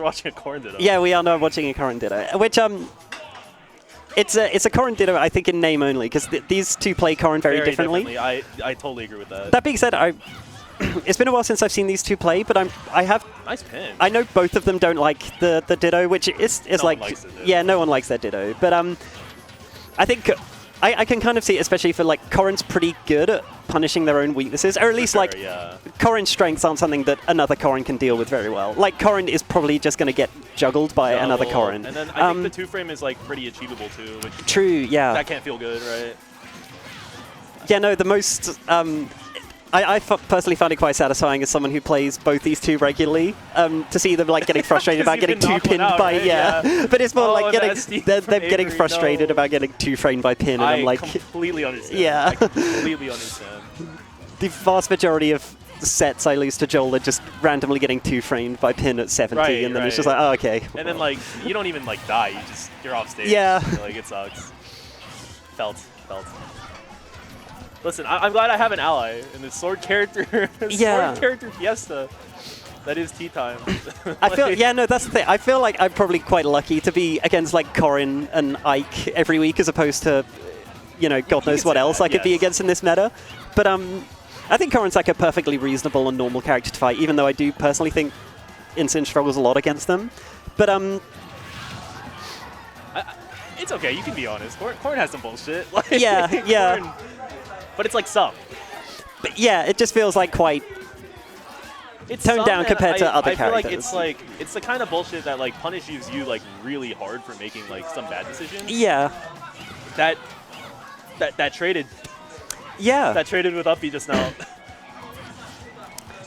We're watching a Corrin Ditto. Yeah, we are now watching a Corrin Ditto, which it's a Corrin Ditto, I think, in name only, because these two play Corrin very differently. I totally agree with that. That being said, it's been a while since I've seen these two play, but I have. Nice pin. I know both of them don't like the Ditto, which is no like, one likes it, yeah, no one likes their Ditto. But I think I can kind of see, especially for like Corrin's pretty good at punishing their own weaknesses, or at least like Corrin's strengths aren't something that another Corrin can deal with very well. Like Corrin is probably just going to get juggled by another Corrin. And then I think the two-frame is like pretty achievable too. Which true, yeah. That can't feel good, right? Yeah, no, the most. I personally found it quite satisfying as someone who plays both these two regularly to see them like getting frustrated about getting two-pinned by But it's more like them getting frustrated about getting two-framed by pin, and I'm like, completely understand. Yeah, I completely understand. The vast majority of sets I lose to Jole are just randomly getting two-framed by pin at 70, and then it's just like, oh, okay. And then like you don't even like die, you're off stage. Yeah. Like it sucks. Felt. Listen, I'm glad I have an ally in this sword character. Sword character fiesta. That is tea time. I feel, that's the thing. I feel like I'm probably quite lucky to be against like Corrin and Ike every week, as opposed to, God knows what else I could be against in this meta. But I think Corrin's like a perfectly reasonable and normal character to fight, even though I do personally think Instant struggles a lot against them. But it's okay. You can be honest. Corrin has some bullshit. Like, yeah. But it's like some. But yeah, it just feels like quite toned down compared to other characters. I feel like it's the kind of bullshit that like punishes you like really hard for making like some bad decisions. Yeah. That traded. Yeah. That traded with Uppy just now.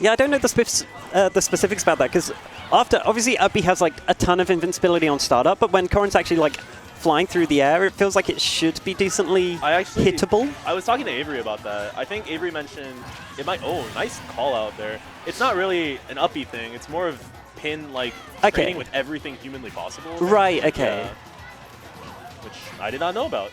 Yeah, I don't know the specifics about that, because obviously Uppy has like a ton of invincibility on startup, but when Corrin's actually like flying through the air, it feels like it should be decently hittable. I was talking to Avery about that. I think Avery mentioned it might. Oh, nice call out there. It's not really an Uppy thing. It's more of pin like training with everything humanly possible. Right. Okay. Which I did not know about.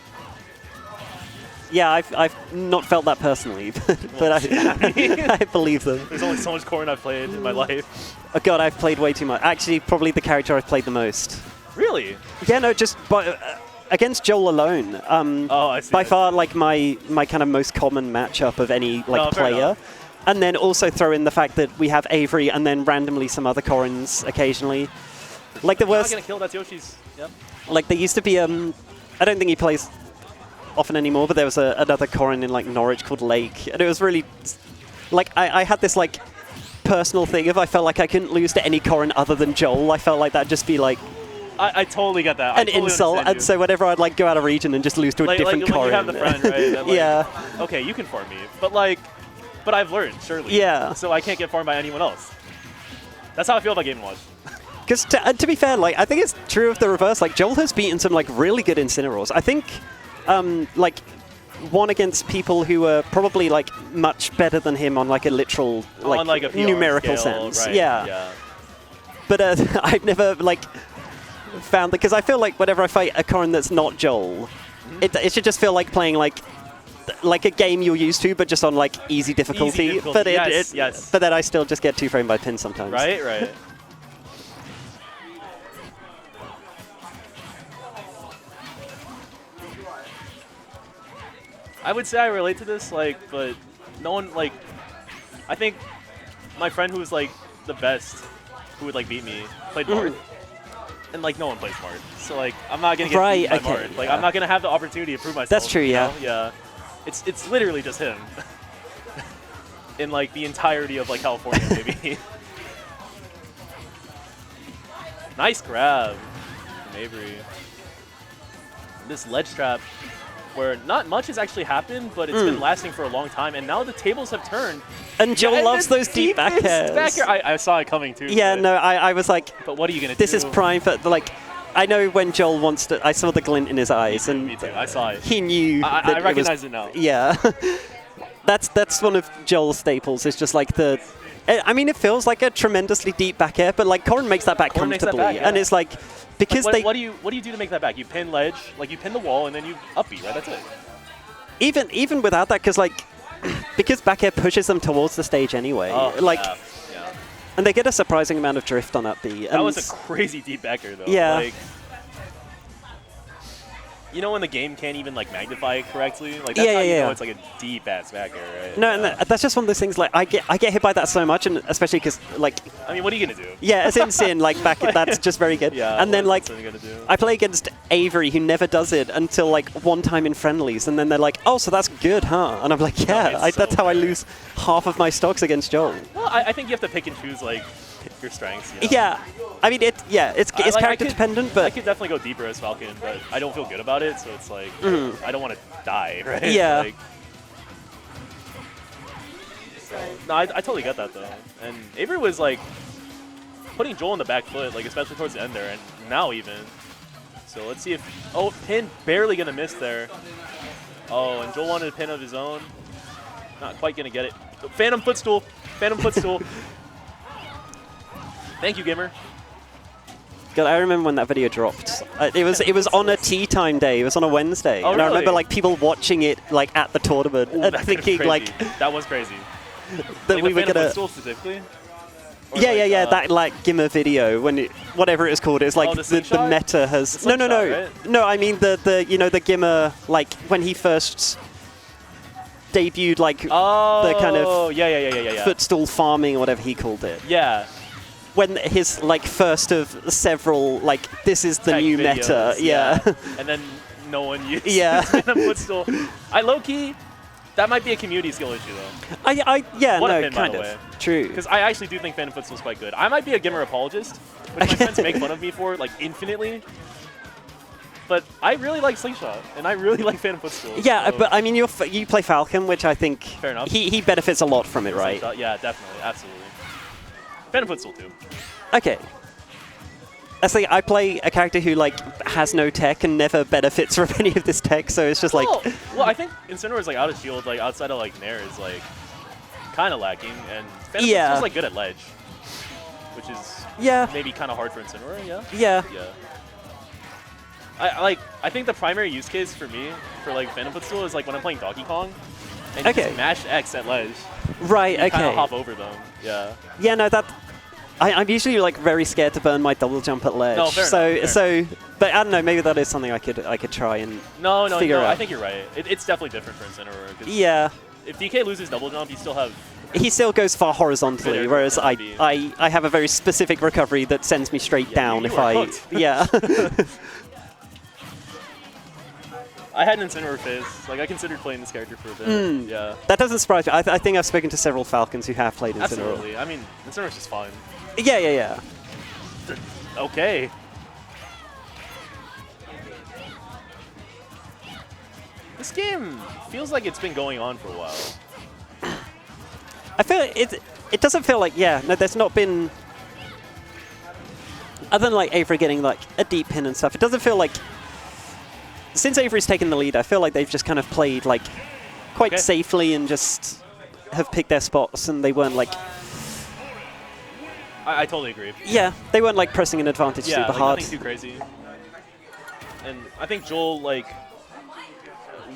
Yeah, I've not felt that personally, but I believe them. There's only so much Corrin I've played in my life. Oh god, I've played way too much. Actually, probably the character I've played the most. Really? Yeah, no, just against Jole alone. I see. By far, like my kind of most common matchup of any like player. And then also throw in the fact that we have Avery and then randomly some other Corrins occasionally. Like the worst. Not gonna kill, that's Yoshi's. Yep. Like there used to be I don't think he plays often anymore, but there was another Corrin in like Norwich called Lake, and it was really like I had this like personal thing if I felt like I couldn't lose to any Corrin other than Jole. I felt like that'd just be like I totally get that. An insult, and so whenever I'd like go out of region and just lose to a different Corrin. You have the friend, right? That, like, yeah. Okay, you can farm me, but I've learned, surely. Yeah. So I can't get farmed by anyone else. That's how I feel about Game & Watch. Because to be fair, like I think it's true of the reverse. Like Jole has beaten some like really good Incineroars. I think like won against people who were probably like much better than him on like a literal like a numerical scale, sense. right, yeah. But I've never like found that, because I feel like whenever I fight a Corrin that's not Jole, it should just feel like playing like a game you're used to, but just on like easy difficulty. But yes. But then I still just get two-framed by pin sometimes. Right. I would say I relate to this, but no one, I think my friend who was, the best, who would, beat me, played Mart. And, no one plays Mart. So, I'm not going to get beat by Mart. I'm not going to have the opportunity to prove myself. That's true, yeah. Yeah. It's literally just him. In, the entirety of, California, maybe. Nice grab from Avery. This ledge trap, where not much has actually happened, but it's been lasting for a long time, and now the tables have turned. And Jole loves those deep back airs. I saw it coming too. Yeah, no, I was like, but what are you going to do? This is prime for, I know when Jole wants to, I saw the glint in his eyes. Me too. I saw it. He knew. I recognize it now. Yeah. That's one of Jole's staples. It's just I mean, it feels like a tremendously deep back air, but Corrin makes that back comfortably. And it's because what do you do to make that back? You pin ledge, you pin the wall, and then you uppy, right? That's it. Even without that, because back air pushes them towards the stage anyway. Oh, yeah. And they get a surprising amount of drift on that B. That was a crazy deep backer, though. Yeah. Like, you know when the game can't even like magnify it correctly? Like that's how you know it's like a deep ass backer, right? No, and that's just one of those things. Like I get hit by that so much, and especially because like. I mean, what are you gonna do? Yeah, as in Sin, like back, that's just very good. Yeah. And then like, what are you gonna do? I play against Avery, who never does it until like one time in friendlies, and then they're like, "Oh, so that's good, huh?" And I'm like, "Yeah, that's how I lose half of my stocks against Jole." Well, I think you have to pick and choose like your strengths. You know? Yeah, I mean it's character dependent, but I could definitely go deeper as Falcon, but I don't feel good about it, so it's like I don't want to die, right? Yeah. Like, so, no, I totally get that though. And Avery was like putting Jole on the back foot, like especially towards the end there, and now even. So let's see if pin barely gonna miss there. Oh, and Jole wanted a pin of his own. Not quite gonna get it. Phantom footstool. Phantom footstool. Thank you, Gamer. God, I remember when that video dropped. It was on a tea time day. It was on a Wednesday, Oh, and I really? remember like people watching it like at the tournament and thinking like that was crazy. that Like we the were Phantom gonna. footstool specifically. Or Yeah, that like Gimmer video when whatever it was called. It's like the the slingshot? meta has. The No. slingshot, right? No, I mean the you know the Gimmer like when he first debuted like the kind of yeah. footstool farming or whatever he called it. Yeah. When his like first of several like this is the Tech new videos, meta, yeah. And then no one used Yeah. Phantom footstool. I low key. That might be a community skill issue though. Yeah, What a no, pin, by kind the of way. true. Because I actually do think Phantom footstool is quite good. I might be a Gimmer apologist, which my friends make fun of me for like infinitely. But I really like Slingshot, and I really like Phantom footstool. Yeah, so but I mean you play Falcon, which I think Fair enough. he benefits a lot from it, right? Slingshot, yeah, definitely, absolutely. Phantom footstool too. Okay. I play a character who like has no tech and never benefits from any of this tech, so it's just like. Well, I think Incineroar's like out of shield, like outside of like Nair is like kind of lacking, and Phantom footstool's like good at ledge, which is maybe kind of hard for Incineroar. Yeah. I think the primary use case for me for like Phantom footstool is like when I'm playing Donkey Kong, and you just mash X at ledge. Right. You okay. kind of hop over them. Yeah. Yeah. No. I'm usually like very scared to burn my double jump at ledge. No, fair enough. But I don't know. Maybe that is something I could try and figure out. I think you're right. It's definitely different for Incineroar. 'Cause yeah. If DK loses double jump, you still have. He still goes far horizontally, Better whereas than I have a very specific recovery that sends me straight down if I. hooked. Yeah. I had an Incineroar phase. Like I considered playing this character for a bit. Yeah. That doesn't surprise me. I think I've spoken to several Falcons who have played Incineroar. Absolutely. I mean, Incineroar's just fun. Yeah. Okay. This game feels like it's been going on for a while. I feel it doesn't feel like there's not been other than like Avery getting like a deep pin and stuff. It doesn't feel like since Avery's taken the lead, I feel like they've just kind of played like quite safely and just have picked their spots, and they weren't like. I totally agree. Yeah, they weren't like pressing an advantage super hard. Nothing too crazy. And I think Jole, like,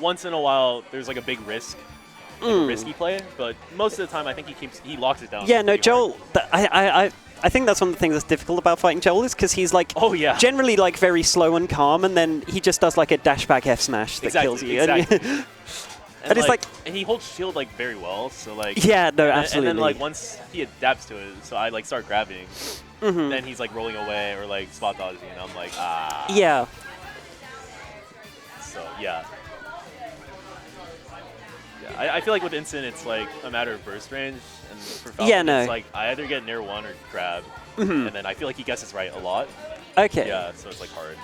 once in a while, there's like a big risk, like a risky play, but most of the time, I think he locks it down. Yeah, no, Jole. I think that's one of the things that's difficult about fighting Jole is because he's like generally like very slow and calm, and then he just does like a dash back F smash that kills you. Exactly. And it's like, and he holds shield like very well, so like absolutely. And then like once he adapts to it, so I like start grabbing, then he's like rolling away or like spot dodging, and I'm like yeah. So yeah. I feel like with Instant, it's like a matter of burst range, and for Falcon, it's like I either get Nair 1 or grab, and then I feel like he guesses right a lot. Okay. Yeah, so it's like hard.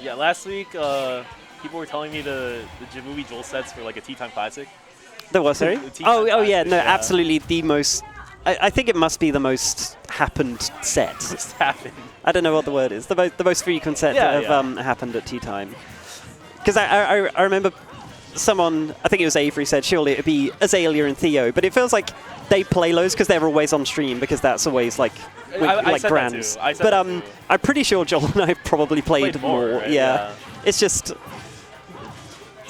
Yeah, last week people were telling me the Jamubi Jole sets were like a Tea Time Classic. There was, sorry? Oh yeah, no, absolutely the most. I think it must be the most happened set. Most happened. I don't know what the word is. The most frequent set to have happened at tea time. Because I remember someone, I think it was Avery, said surely it would be Azalea and Theo, but it feels like they play lows because they're always on stream because that's always like grands. But I'm pretty sure Jole and I probably played more. Right? Yeah. It's just.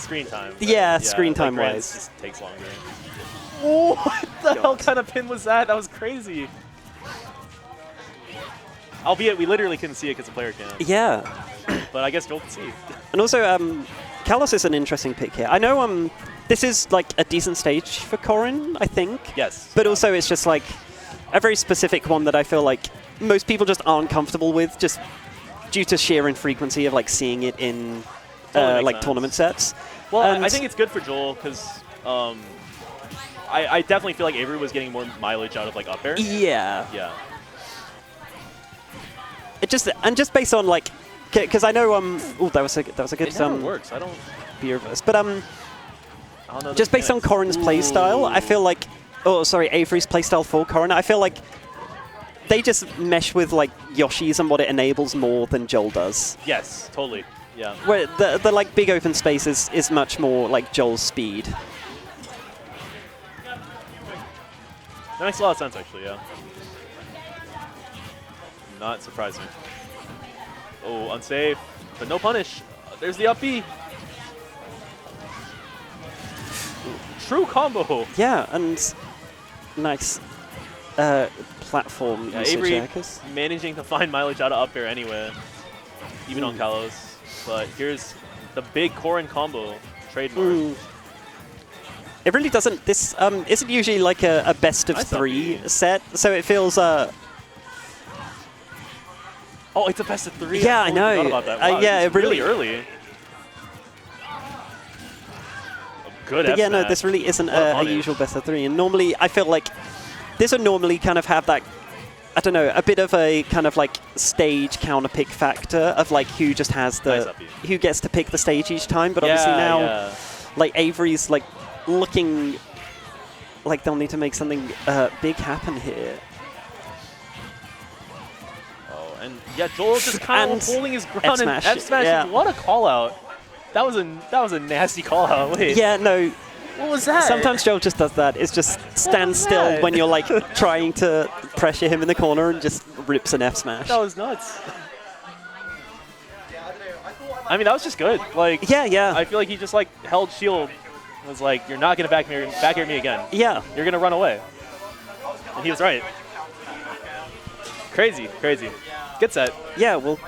screen time. Right? Yeah, screen like time Grants wise. just takes longer. Oh, what the hell kind of pin was that? That was crazy. Albeit we literally couldn't see it because the player can't. Yeah. But I guess Jole can see. And also, Kalos is an interesting pick here. I know this is like a decent stage for Corrin, I think. Yes. But also it's just like a very specific one that I feel like most people just aren't comfortable with, just due to sheer infrequency of like seeing it in like tournament sets. Well, I think it's good for Jole because I definitely feel like Avery was getting more mileage out of like up air. Yeah. Yeah. It just based on like, because I know oh that was a good It never works. I don't. B reverse, but just based on Corrin's playstyle, I feel like Avery's playstyle for Corrin, I feel like they just mesh with like Yoshi's and what it enables more than Jole does. Yes, totally. Yeah. Where the like big open space is much more like Joel's speed. That makes a lot of sense, actually. Yeah. Not surprising. Oh, unsafe, but no punish. There's the up B. True combo. Yeah, and nice platform usage. Avery managing to find mileage out of up air anyway, even on Kalos. But here's the big Corrin combo trademark. It really doesn't. This isn't usually like a best of three set, so it feels. Oh, it's a best of three. Yeah, I know. About that. Wow, yeah, it really early. Good. But yeah, no, this really isn't a usual best of three. And normally, I feel like this would normally kind of have that, I don't know, a bit of a kind of like stage counter pick factor of like who just has who gets to pick the stage each time. But obviously now, like Avery's like looking like they'll need to make something big happen here. Oh, and yeah, Jole's just kind of holding his ground and F-smashing. Yeah. What a call out. That was a nasty call out. Wait. Yeah, no. What was that? Sometimes Jole just does that. It's just stands still when you're like trying to pressure him in the corner and just rips an F smash. That was nuts. I mean, that was just good. Like, yeah. I feel like he just like held shield. And was like, you're not gonna back air me again. Yeah. You're gonna run away. And he was right. Crazy. Good set. Yeah. Well.